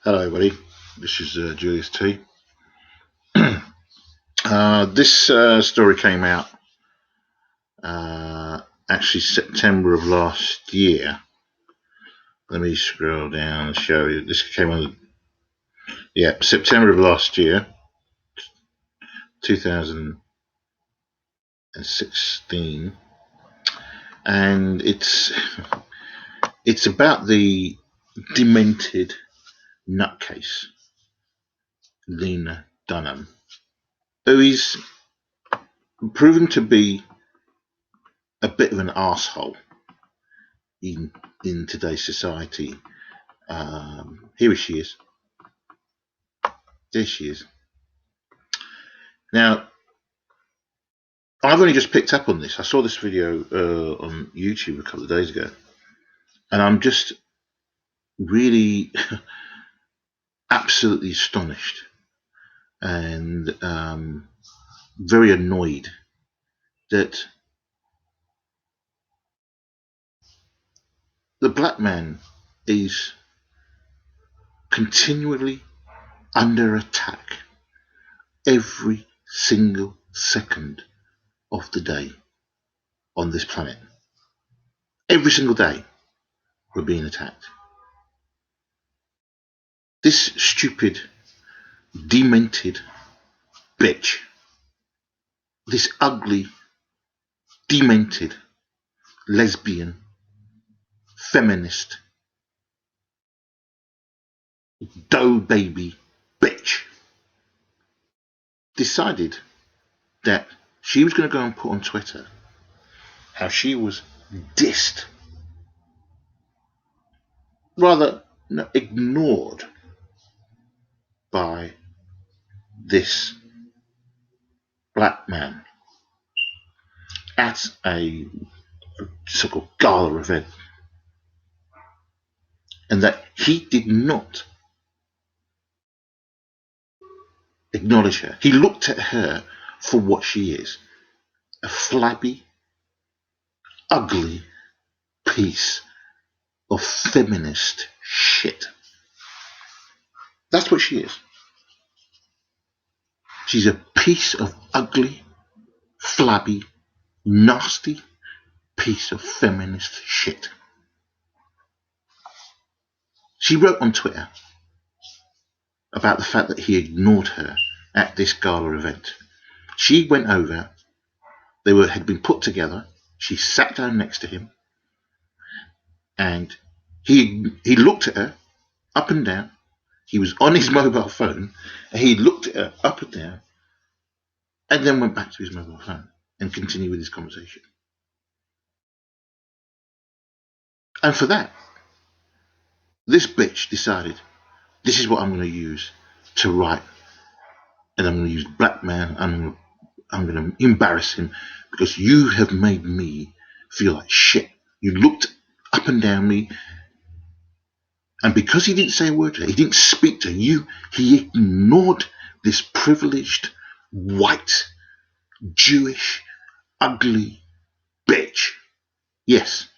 Hello, everybody. This is Julius T. This story came out actually September of last year. Let me scroll down and show you. This came on, September of last year, 2016, and it's about the demented nutcase Lena Dunham, who is proven to be a bit of an arsehole in today's society. Here she is. There she is. Now, I've only just picked up on this. I saw this video on YouTube a couple of days ago, and I'm just really absolutely astonished and very annoyed that the black man is continually under attack every single second of the day on this planet. Every single day we're being attacked. This stupid, demented bitch, this ugly, demented, lesbian, feminist, dough baby bitch, decided that she was going to go and put on Twitter how she was dissed, rather ignored by this black man at a so-called gala event, and that he did not acknowledge her. He looked at her for what she is, a flabby, ugly piece of feminist shit. That's what she is. She's a piece of ugly, flabby, nasty piece of feminist shit. She wrote on Twitter about the fact that he ignored her at this gala event. She went over, had been put together, she sat down next to him, and he looked at her up and down. He was on his mobile phone, and he looked at her up and down, and then went back to his mobile phone and continued with his conversation. And for that, this bitch decided, this is what I'm going to use to write, and I'm going to use black man, I'm going to embarrass him because you have made me feel like shit. You looked up and down me, and because he didn't say a word to her, he didn't speak to you, he ignored this privileged, white, Jewish, ugly bitch. Yes,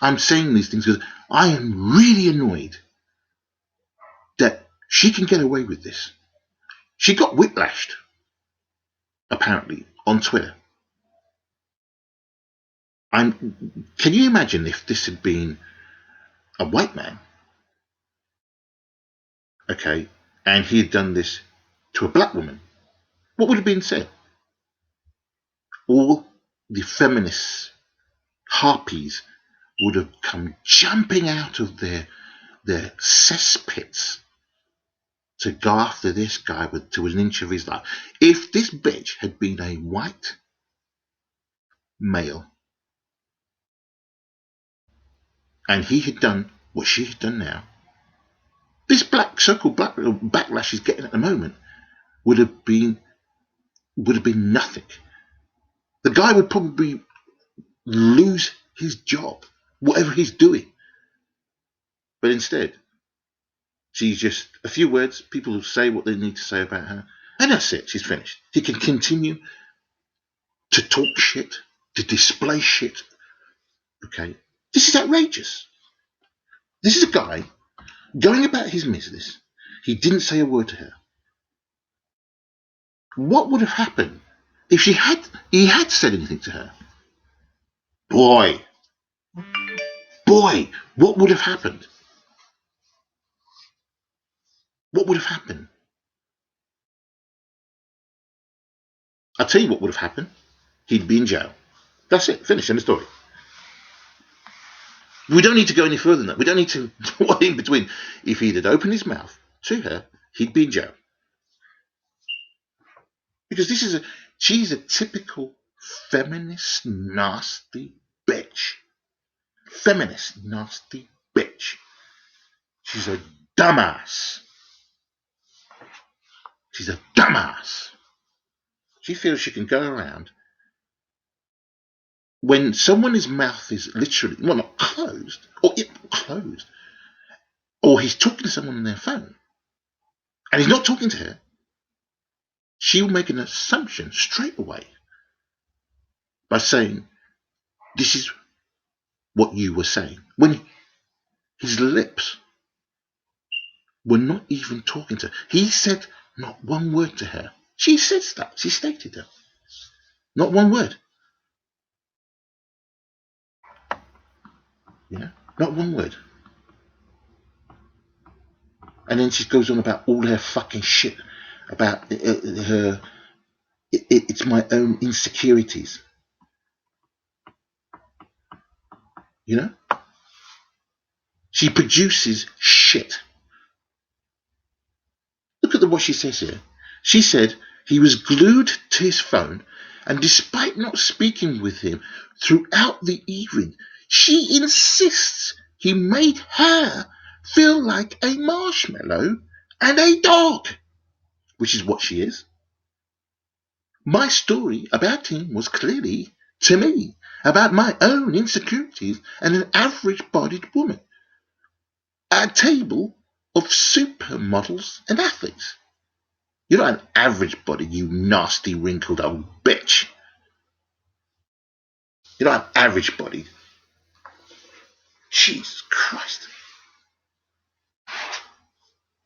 I'm saying these things because I am really annoyed that she can get away with this. She got whiplashed, apparently, on Twitter. Can you imagine if this had been a white man, okay, and he had done this to a black woman? What would have been said? All the feminists, harpies, would have come jumping out of their cesspits to go after this guy to an inch of his life. If this bitch had been a white male and he had done what she had done now, this so-called black backlash she's getting at the moment would have been nothing. The guy would probably lose his job, whatever he's doing. But instead, she's just a few words, people will say what they need to say about her, and that's it, she's finished. He can continue to talk shit, to display shit. Okay, this is outrageous. This is a guy going about his business, He didn't say a word to her. What would have happened if he had said anything to her? Boy, what would have happened? What would have happened? I'll tell you what would have happened. He'd be in jail. That's it. Finish. End of story. We don't need to go any further than that. We don't need to what in between. If he'd opened his mouth to her, he'd be in jail. Because she's a typical feminist, nasty bitch. Feminist, nasty bitch. She's a dumbass. She's a dumbass. She feels she can go around when someone's mouth is literally, well, not closed, or he's talking to someone on their phone, and he's not talking to her, she'll make an assumption straight away by saying, this is what you were saying. When his lips were not even talking to her. He said not one word to her. She says that. She stated that. Not one word. Yeah, not one word. And then she goes on about all her fucking shit about her. It's my own insecurities. You know? She produces shit. Look at what she says here. She said he was glued to his phone, and despite not speaking with him throughout the evening, she insists he made her feel like a marshmallow and a dog, which is what she is. My story about him was clearly, to me, about my own insecurities and an average-bodied woman at a table of supermodels and athletes. You're not an average body, you nasty, wrinkled old bitch. You're not an average body. Jesus Christ.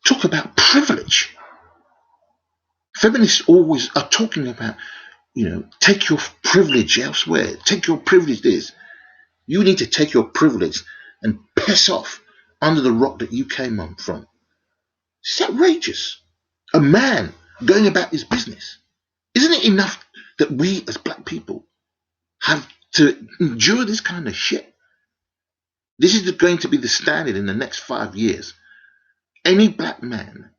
Talk about privilege. Feminists always are talking about, take your privilege elsewhere. Take your privilege this. You need to take your privilege and piss off under the rock that you came on from. It's outrageous. A man going about his business. Isn't it enough that we as black people have to endure this kind of shit? This is going to be the standard in the next 5 years. Any black man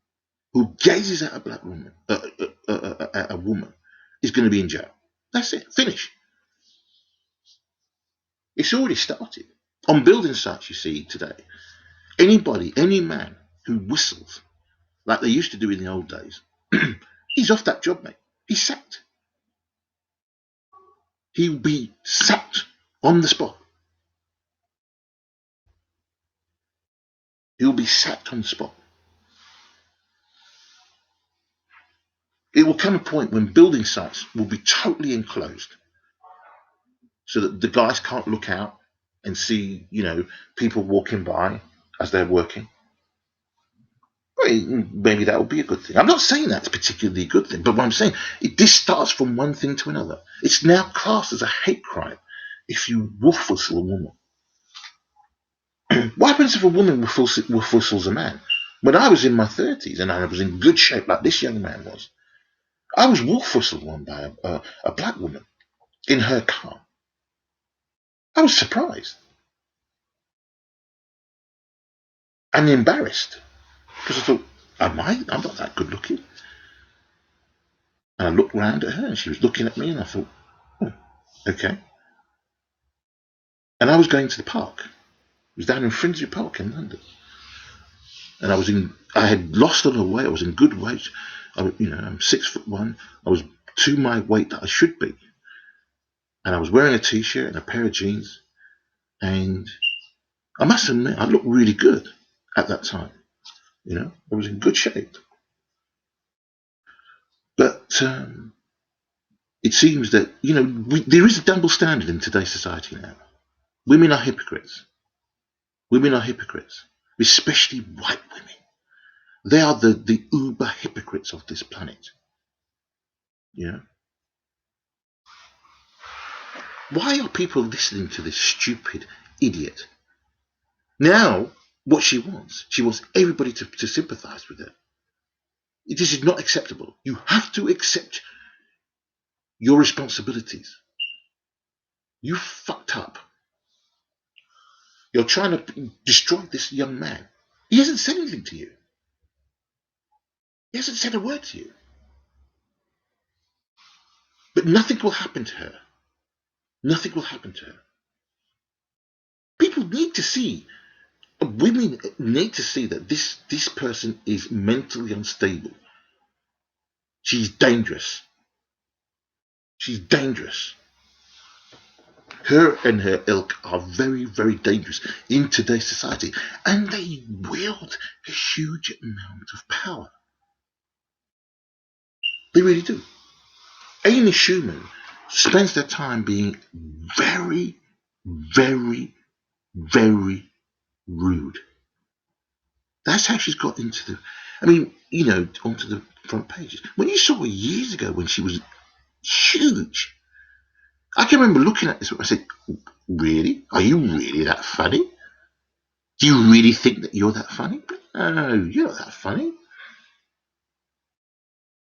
who gazes at a black woman, a woman, is going to be in jail. That's it. Finish. It's already started. On building sites, you see today, any man who whistles like they used to do in the old days, he's off that job, mate. He's sacked. He'll be sacked on the spot. He'll be sacked on the spot. It will come a point when building sites will be totally enclosed so that the guys can't look out and see, people walking by as they're working. Maybe that would be a good thing. I'm not saying that's particularly a good thing, but what I'm saying, this starts from one thing to another. It's now classed as a hate crime if you wolf whistle a woman. What happens if a woman wolf whistles a man? When I was in my 30s and I was in good shape like this young man was, I was wolf whistled one by a black woman in her car. I was surprised and embarrassed because I thought, I'm not that good looking. And I looked round at her and she was looking at me and I thought, okay. And I was going to the park. It was down in Finsbury Park in London. And I had lost a lot of weight. I was in good weight. I'm 6'1". I was to my weight that I should be. And I was wearing a t-shirt and a pair of jeans. And I must admit, I looked really good at that time. I was in good shape. But it seems that, there is a double standard in today's society now. Women are hypocrites. Women are hypocrites, especially white women. They are the uber hypocrites of this planet. You know? Why are people listening to this stupid idiot? Now, what she wants everybody to sympathize with her. This is not acceptable. You have to accept your responsibilities. You fucked up. You're trying to destroy this young man. He hasn't said anything to you. He hasn't said a word to you. But nothing will happen to her. Nothing will happen to her. People need to see, women need to see that this person is mentally unstable. She's dangerous. She's dangerous. Her and her ilk are very, very dangerous in today's society. And they wield a huge amount of power. They really do. Amy Schumer spends their time being very, very, very rude. That's how she's got into the, I mean, onto the front pages. When you saw her years ago when she was huge, I can remember looking at this. I said, really? Are you really that funny? Do you really think that you're that funny? No, you're not that funny.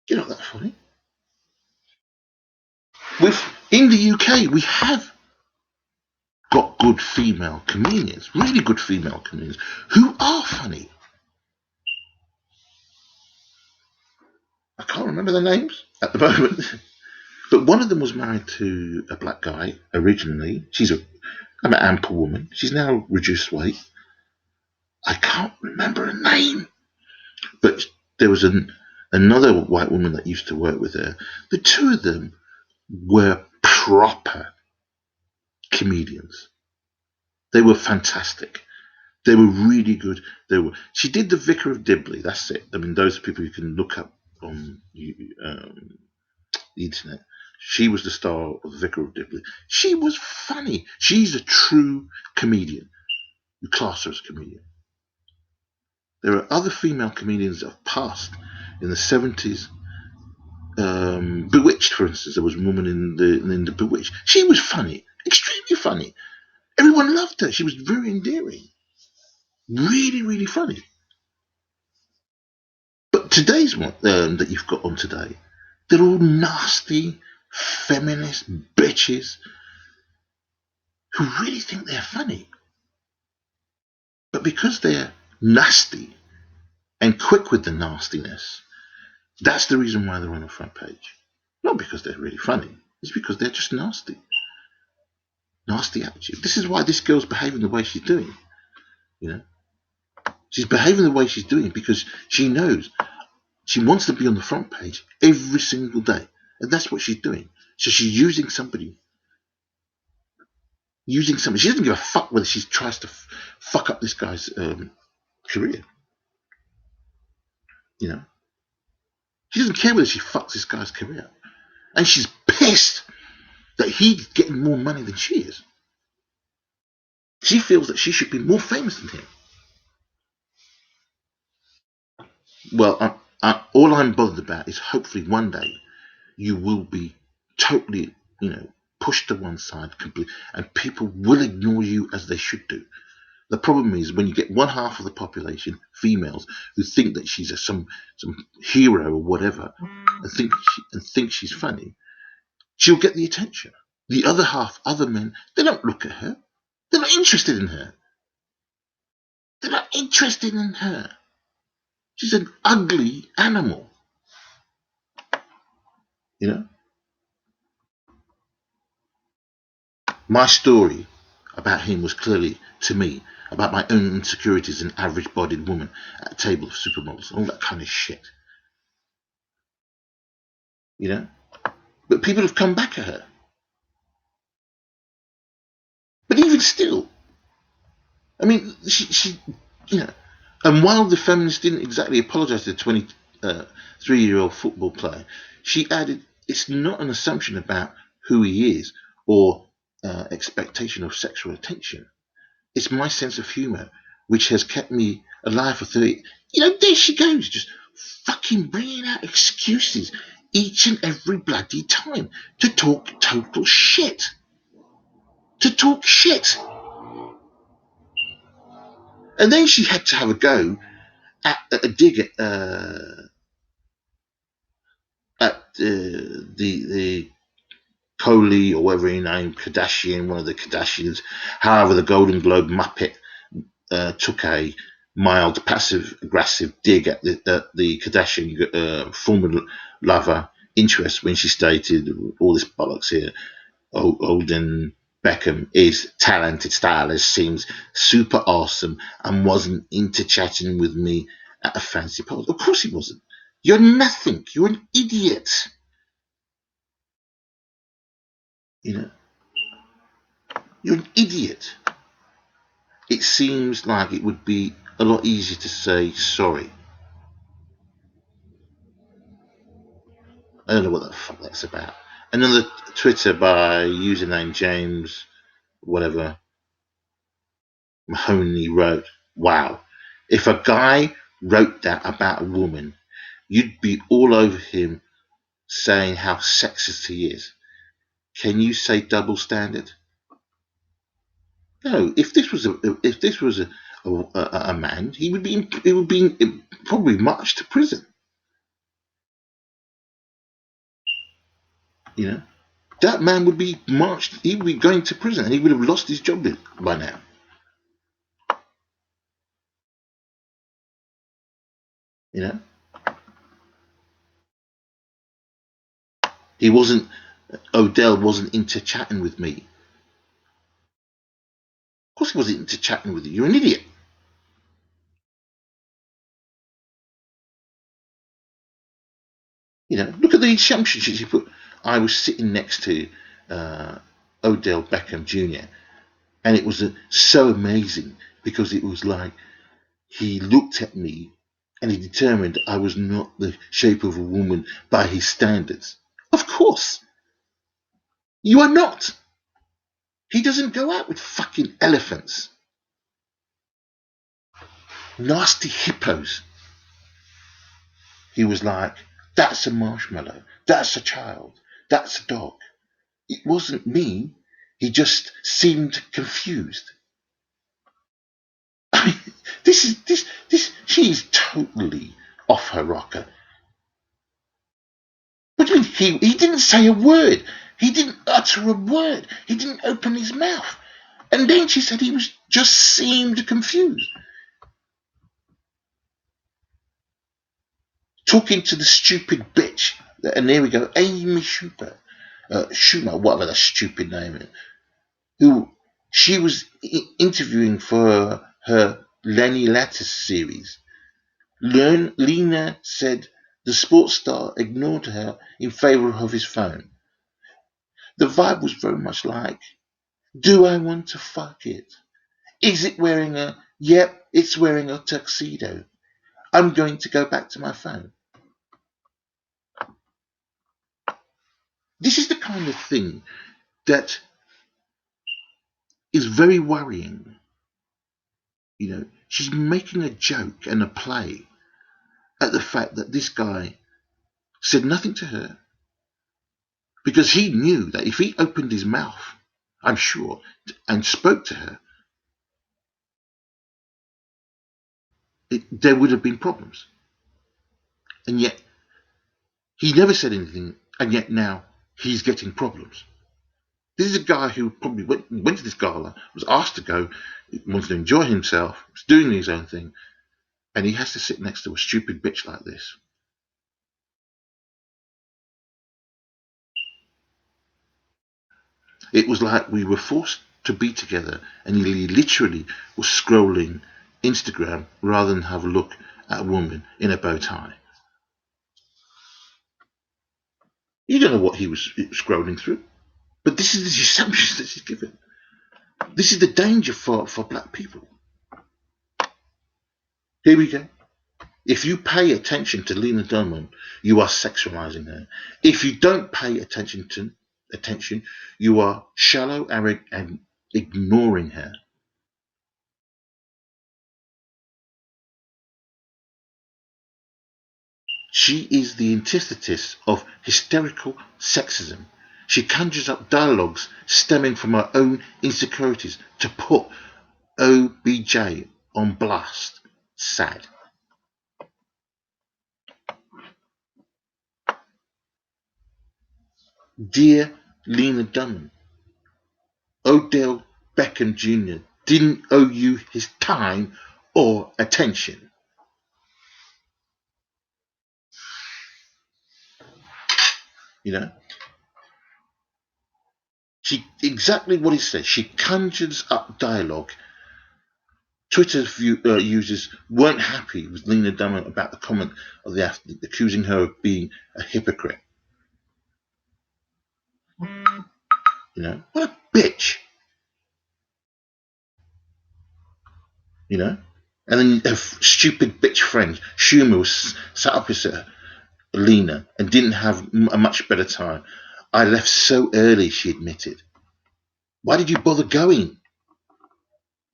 You're not that funny. In the UK, we have got good female comedians, really good female comedians, who are funny. I can't remember their names at the moment, but one of them was married to a black guy originally. She's an ample woman. She's now reduced weight. I can't remember her name, but there was another white woman that used to work with her. The two of them were proper comedians. They were fantastic. They were really good. She did the Vicar of Dibley. That's it. I mean, those people you can look up on the internet. She was the star of the Vicar of Dibley. She was funny. She's a true comedian. You class her as a comedian. There are other female comedians that have passed in the 70s. Bewitched, for instance, there was a woman in the Bewitched. She was funny, extremely funny. Everyone loved her. She was very endearing, really, really funny. But today's one that you've got on today, they're all nasty, feminist bitches who really think they're funny. But because they're nasty and quick with the nastiness, that's the reason why they're on the front page. Not because they're really funny, it's because they're just nasty. Nasty attitude. This is why this girl's behaving the way she's doing. You know? She's behaving the way she's doing because she knows she wants to be on the front page every single day. And that's what she's doing. So she's using somebody. She doesn't give a fuck whether she tries to fuck up this guy's career. You know? She doesn't care whether she fucks this guy's career. And she's pissed that he's getting more money than she is. She feels that she should be more famous than him. Well, all I'm bothered about is hopefully one day you will be totally, pushed to one side completely, and people will ignore you as they should do. The problem is when you get one half of the population, females, who think that she's some hero or whatever, and think she's funny, she'll get the attention. The other half, other men, they don't look at her. They're not interested in her. They're not interested in her. She's an ugly animal. You know? My story about him was clearly, to me, about my own insecurities as an average-bodied woman at a table of supermodels, all that kind of shit. You know? But people have come back at her. But even still, I mean, she and while the feminists didn't exactly apologise to the 23-year-old football player, she added, it's not an assumption about who he is or expectation of sexual attention. It's my sense of humour which has kept me alive for There she goes, just fucking bringing out excuses each and every bloody time to talk total shit. To talk shit. And then she had to have a go at a dig at the Coley or whatever he named, Kardashian, one of the Kardashians. However, the Golden Globe Muppet took a mild passive aggressive dig at the Kardashian former lover interest when she stated all this bollocks here. Odin Beckham is talented stylist, seems super awesome, and wasn't into chatting with me at a fancy party. Of course he wasn't. You're nothing. You're an idiot. You know, you're an idiot. It seems like it would be a lot easier to say sorry. I don't know what the fuck that's about. Another Twitter by username James whatever Mahoney wrote, "Wow, if a guy wrote that about a woman, you'd be all over him saying how sexist he is. Can you say double standard?" No, if this was a man, he would be probably marched to prison. You know, that man would be marched. He would be going to prison, and he would have lost his job by now. You know, he wasn't. Odell wasn't into chatting with me. Of course, he wasn't into chatting with you. You're an idiot. Look at the assumptions she put. I was sitting next to uh, Odell Beckham Jr. and it was so amazing because it was like he looked at me and he determined I was not the shape of a woman by his standards. Of course, you are not. He doesn't go out with fucking elephants, nasty hippos. He was like, that's a marshmallow, that's a child, that's a dog. It wasn't me. He just seemed confused. I mean, this. She's totally off her rocker. What do you mean? He didn't say a word. He didn't utter a word. He didn't open his mouth. And then she said he was just seemed confused. Talking to the stupid bitch. And there we go, Amy Schumer, whatever that stupid name is, who she was interviewing for her Lenny Lattis series. Lena said the sports star ignored her in favor of his phone. The vibe was very much like, do I want to fuck it? Is it wearing a, yep, it's wearing a tuxedo. I'm going to go back to my phone. This is the kind of thing that is very worrying. She's making a joke and a play at the fact that this guy said nothing to her because he knew that if he opened his mouth, I'm sure, and spoke to her, there would have been problems. And yet, he never said anything, and yet now he's getting problems. This is a guy who probably went to this gala, was asked to go, wants to enjoy himself, was doing his own thing, and he has to sit next to a stupid bitch like this. It was like we were forced to be together, and he literally was scrolling Instagram rather than have a look at a woman in a bow tie. You don't know what he was scrolling through, but this is the assumptions that she's given. This is the danger for black people. Here we go. If you pay attention to Lena Dunham, you are sexualizing her. If you don't pay attention, you are shallow, arrogant, and ignoring her. She is the antithesis of hysterical sexism. She conjures up dialogues stemming from her own insecurities to put OBJ on blast. Sad. Dear Lena Dunham, Odell Beckham Jr. didn't owe you his time or attention. You know? She exactly what he says. She conjures up dialogue. Twitter users weren't happy with Lena Dunham about the comment of the athlete, accusing her of being a hypocrite. You know, what a bitch. You know, and then her stupid bitch friend Schumer was sat opposite Lena and didn't have a much better time. I left so early, she admitted. Why did you bother going?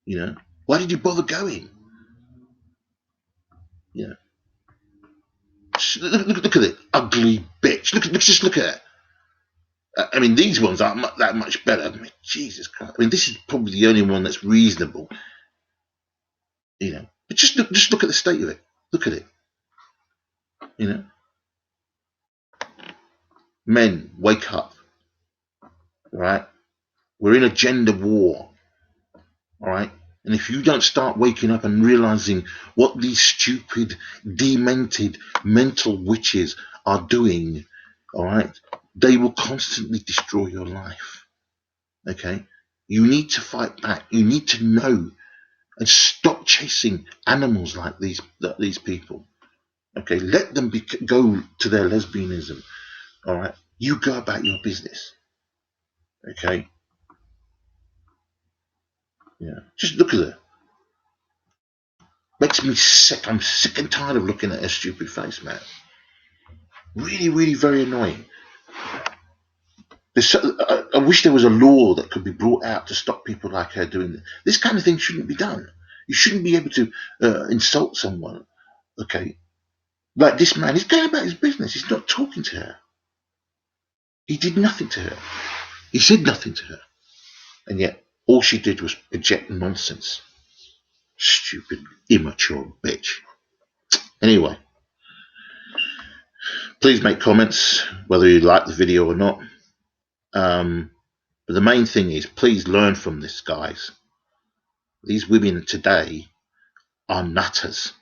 You know, why did you bother going? You know, look at it, ugly bitch. Just look at it. I mean, these ones aren't that much better. I mean, Jesus Christ. I mean, this is probably the only one that's reasonable. You know, but just look at the state of it. Look at it. You know, men, wake up. Right? We're in a gender war. All right. And if you don't start waking up and realizing what these stupid, demented, mental witches are doing, all right, they will constantly destroy your life. Okay? You need to fight back. You need to know and stop chasing animals like these people. Okay? Let them go to their lesbianism. All right? You go about your business. Okay? Yeah. Just look at her. Makes me sick. I'm sick and tired of looking at her stupid face, man. Really, really very annoying. I wish there was a law that could be brought out to stop people like her doing this. This kind of thing shouldn't be done. You shouldn't be able to insult someone, okay? Like this man, he's going about his business. He's not talking to her. He did nothing to her. He said nothing to her. And yet, all she did was project nonsense. Stupid, immature bitch. Anyway, please make comments whether you like the video or not. But the main thing is, please learn from this, guys. These women today are nutters.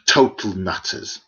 Total nutters.